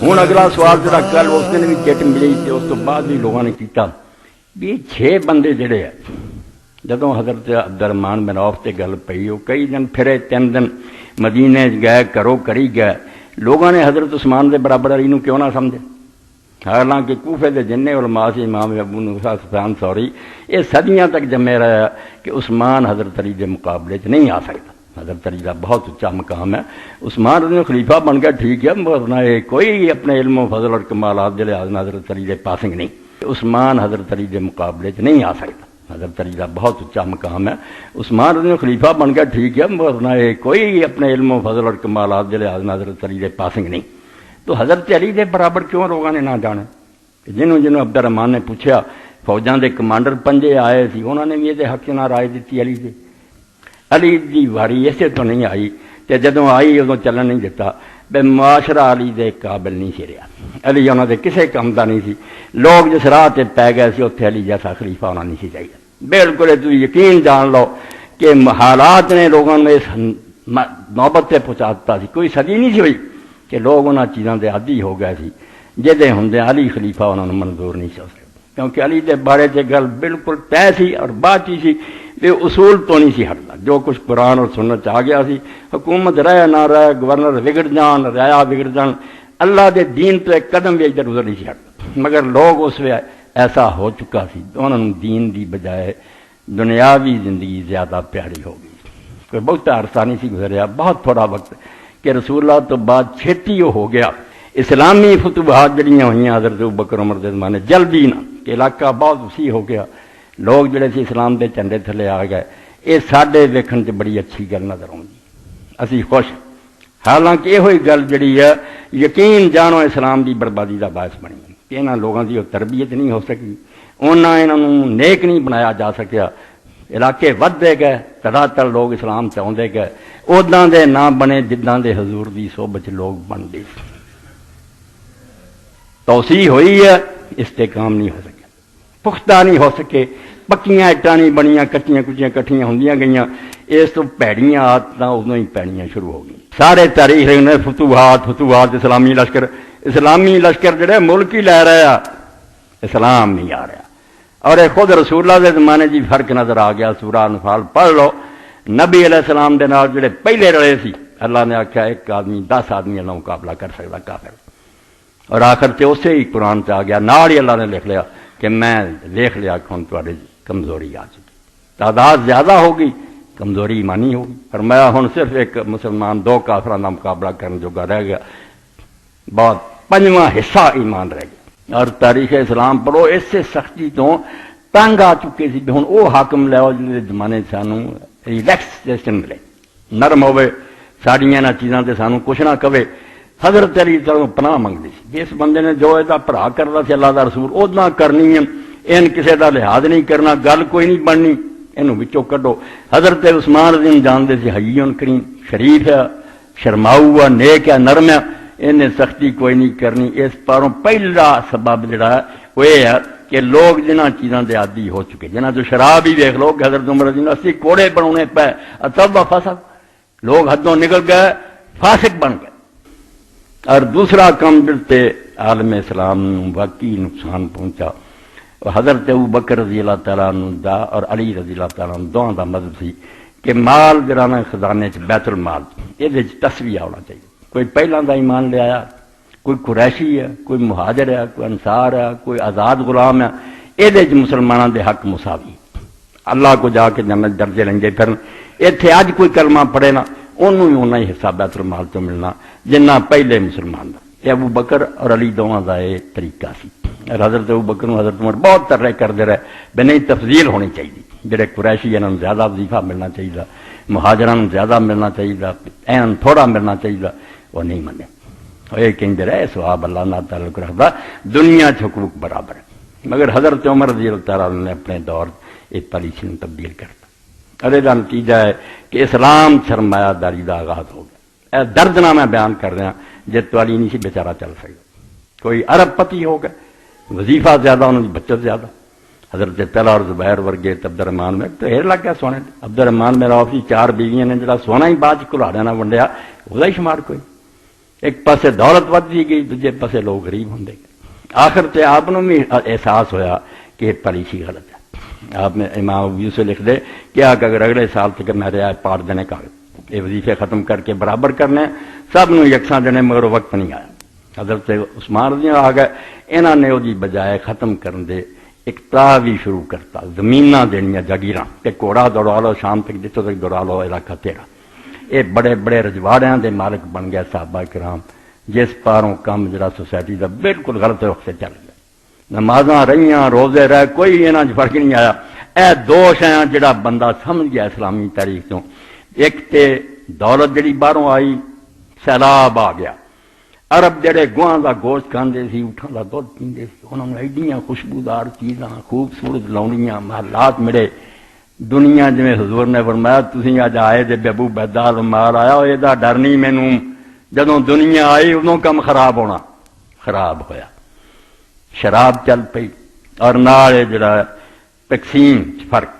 ہوں اگلا سوال جڑا کل اس دن بھی چٹ ملی تو اس تو بعد بھی لوگوں نے کیتا بھی 6 بندے جڑے ہیں جدوں حضرت عبدالرحمن بن عوف تے گل پئی وہ کئی دن پھرے 3 دن مدینے گئے کرو کری گئے لوگوں نے حضرت عثمان دے برابر علی نو کیوں نہ سمجھے حالانکہ کوفے دے جنے علماء سے امام ابو موسیٰ سفیان ثوری یہ صدیاں تک جمے رہا کہ عثمان حضرت علی دے مقابلے چ نہیں آ سکتا حضرت علی کا بہت اچا مقام ہے عثمان رضی خلیفہ بن گیا ٹھیک ہے ورنہ کوئی اپنے علم و فضل اور کمالات کے لحاظ حضرت علی دے پاسنگ نہیں عثمان حضرت علی دے مقابلے چ نہیں آ سکتا حضرت علی کا بہت اچا مقام ہے عثمان رضی خلیفہ بن گیا ٹھیک ہے ورنہ کوئی اپنے علم و فضل اور کمالات کے لحاظ حضرت علی دے پاسنگ نہیں تو حضرت علی دے برابر کیوں لوگوں نے نہ جانا جنہوں عبدالرحمان نے پوچھا فوجاں دے کمانڈر 5 آئے سی انہوں نے بھی یہ حق نہ رائے دیتی علی دے علی دی واری اسے تو نہیں آئی تے جدوں آئی ادوں چلن نہیں دیتا بے معاشرہ علی دے قابل نہیں سی رہا علی انہوں دے کسے کام دا نہیں سی لوگ جس راہ تے پی گئے سی اتنے علی جیسا خلیفہ ہونا نہیں سی چاہیے بالکل تو یقین جان لو کہ حالات نے لوگوں نے اس نوبت تے پہنچاتا سی کوئی صدی نہیں سی ہوئی کہ لوگ انہاں چیزاں دے عادی ہو گئے سی جہدے ہوندے علی خلیفہ انہوں نے منظور نہیں سی کیونکہ علی دے بارے چ گل بالکل طے سی اور بات سی یہ اصول تو نہیں سی ہٹتا جو کچھ قرآن اور سنت آ گیا سی حکومت رہے نہ رہے گورنر بگڑ جان رعایا بگڑ جان اللہ دے دین تو ایک قدم بھی ادھر ادھر نہیں سی ہٹتا مگر لوگ اس وقت ایسا ہو چکا سی انہوں نے دین دی بجائے دنیاوی زندگی زیادہ پیاری ہو گئی کوئی بہت عرصہ نہیں سی گزریا بہت تھوڑا وقت کہ رسول اللہ تو بعد چھیتی ہو گیا اسلامی فتوحات جڑیاں ہوئیں حضرت ابوبکر عمر دے زمانے جلدی نہ کہ علاقہ بہت وسیع ہو گیا لوگ جڑے سی اسلام دے جھنڈے تھلے آ گئے یہ ساڈے ویکھن چ بڑی اچھی گل نظر آؤں اسی خوش حالانکہ یہ گل جڑی ہے یقین جانو اسلام دی بربادی دا باعث بنی کہ انہاں لوگوں دی تربیت نہیں ہو سکی انہاں نوں نیک نہیں بنایا جا سکیا علاقے ودتے گئے تڑاتڑ لوگ اسلام چاہتے گئے اُداں دے نہ بنے جداں دے حضور دی صحبت لوگ بن گئے توسیع ہوئی ہے استحکام نہیں ہو سکے پختہ نہیں ہو سکے پکیاں اٹاں نہیں بنیاں کچیاں کچیاں کٹھیاں ہوندیاں گئیاں اس تو پیڑیاں عادتاں ادوں ہی پیڑیاں شروع ہو گئی سارے تاریخ نے فتوحات اسلامی لشکر جڑے ملک ہی لے رہے اسلام نہیں آ رہا اور خود رسول اللہ دے زمانے جی فرق نظر آ گیا سورہ انفال پڑھ لو نبی علیہ السلام دے نال جڑے پہلے رلے سی اللہ نے آخیا 1 آدمی 10 آدمی اللہ مقابلہ کر سکتا کافر اور آخر تے اسے ہی قرآن سے آ گیا نال ہی اللہ نے لکھ لیا کہ میں دیکھ لیا کہ ہوں تھوڑی کمزوری آ چکی تعداد زیادہ ہوگی کمزوری ایمانی ہوگی اور میں ہوں صرف ایک مسلمان 2 کافران کا مقابلہ کرنے جوگا رہ گیا بہت 5واں حصہ ایمان رہ گیا اور تاریخ اسلام پڑھو اس سے سختی تو تنگ آ چکے سی ہوں وہ حاکم لو جن زمانے سانوں ریلیکسیشن ملے نرم ہوئے ساڑیاں انہاں چیزاں تے سانوں کچھ نہ کہے حضرت علی طرح پناہ منگتی سی جس بندے نے جو یہ بھرا کرتا سی اللہ دا رسول ادنا کرنی ہے ان کسی دا لحاظ نہیں کرنا گل کوئی نہیں بننی یہ وچوں کڈو حضرت عثمان رضی اللہ جانتے سی حیون کریم شریف ہے شرماؤ ہے نیک ہے نرم ہے انہیں سختی کوئی نہیں کرنی اس پاروں پہلا سبب جڑا ہے وہ یہ ہے کہ لوگ جنہ چیزاں دے عادی ہو چکے جنہ جو شراب ہی دیکھ لو کہ حضرت عمر رضی اللہ 80 کوڑے بنانے پے تب فاسق لوگ حدوں نکل گئے فاسق بن گئے اور دوسرا کام جڑتے عالم اسلام واقعی نقصان پہنچا حضرت ابوبکر رضی اللہ تعالیٰ عنہ دا اور علی رضی اللہ تعالیٰ عنہ دونوں دا مذہب سی کہ مال جرانا خزانے چ بیت المال یہ تصویہ ہونا چاہیے کوئی پہلا دا ایمان لے آیا کوئی قریشی ہے کوئی مہاجر ہے کوئی انصار ہے کوئی آزاد غلام ہے یہ مسلمانوں دے حق مساوی اللہ کو جا کے جنت درجے لیں پھر اتنے اج کوئی کلمہ پڑھے نا انہوں ہی اُنہ ہی حصہ بیت المال تو ملنا جنہ پہلے مسلمان دا یہ ابو بکر اور علی دونوں کا یہ طریقہ سی حضرت ابو بکر حضرت عمر بہت ترے کرتے رہے بے نہیں تفضیل ہونی چاہیے جڑے قریشی انہوں زیادہ وظیفہ ملنا چاہیے مہاجران زیادہ ملنا چاہیے این تھوڑا ملنا چاہیے وہ نہیں منے یہ کہتے رہے سواب اللہ نہ تعلق رکھتا دنیا حقوق برابر ہے مگر حضرت عمر رضی اللہ تعالیٰ نے اپنے دور ایک پالیسی میں تبدیل کرتا اور یہ نتیجہ ہے کہ اسلام سرمایہ داری کا آغاز ہو گیا درد نہ میں بیان کر رہا جی تاری نہیں سی بیچارہ چل سکتا کوئی ارب پتی ہو گئے وظیفہ زیادہ انہوں کی بچت زیادہ حضرت طلحہ اور زبیر ورگے عبد الرحمان میں تو ہیر لگ گیا سونے عبد الرحمان میرا آفی 4 بیویاں نے جڑا سونا ہی بعد کلاڑیا نہ ونڈیا وہ شمار کوئی ایک پاسے دولت ودتی گئی، دوجے پاسے لوگ غریب ہوندے گئے۔ آخر تے آپ نے بھی احساس ہویا کہ یہ پالیسی غلط ہے۔ آپ نے امام ابو یوسف لکھ دے کہ اگر اگلے سال تک میں رہا پاٹ دینے کا یہ وظیفے ختم کر کے برابر کرنے سب نو یکساں دینے، مگر وقت نہیں آیا۔ حضرت عثمان رضی اللہ آ گئے، انہوں نے وہ بجائے ختم کرن دے ایک بھی شروع کرتا، زمیناں دنیا جگیراں کہ کوڑا دوڑا لو شام تک جتوں تک دوڑا لو علاقہ تیرا۔ یہ بڑے بڑے رجواڑیاں دے مالک بن گیا صحابہ کرام، جس پاروں کام جڑا سوسائٹی دا بالکل غلط رخ سے چل گیا۔ نمازاں رہیاں، روزے رہ، کوئی انہاں فرق نہیں آیا۔ اے دو شیاں جڑا بندہ سمجھ گیا اسلامی تاریخ تو، ایک تے دولت جڑی باہروں آئی، سیلاب آ گیا۔ عرب جڑے گواں دا گوشت کھاندے سی، اٹھاں دا دودھ پیندے سی، انہوں نے ایڈیاں خوشبودار چیزاں، خوبصورت لاؤنیاں، محلات ملے۔ دنیا جویں حضور نے فرمایا تسی اج آئے دے ابو بیدال مال آیا او دا ڈر نہیں مینوں، جدوں دنیا آئی ادوں کم خراب ہونا، خراب ہویا۔ شراب چل پئی اور نال جڑا تقسیم فرق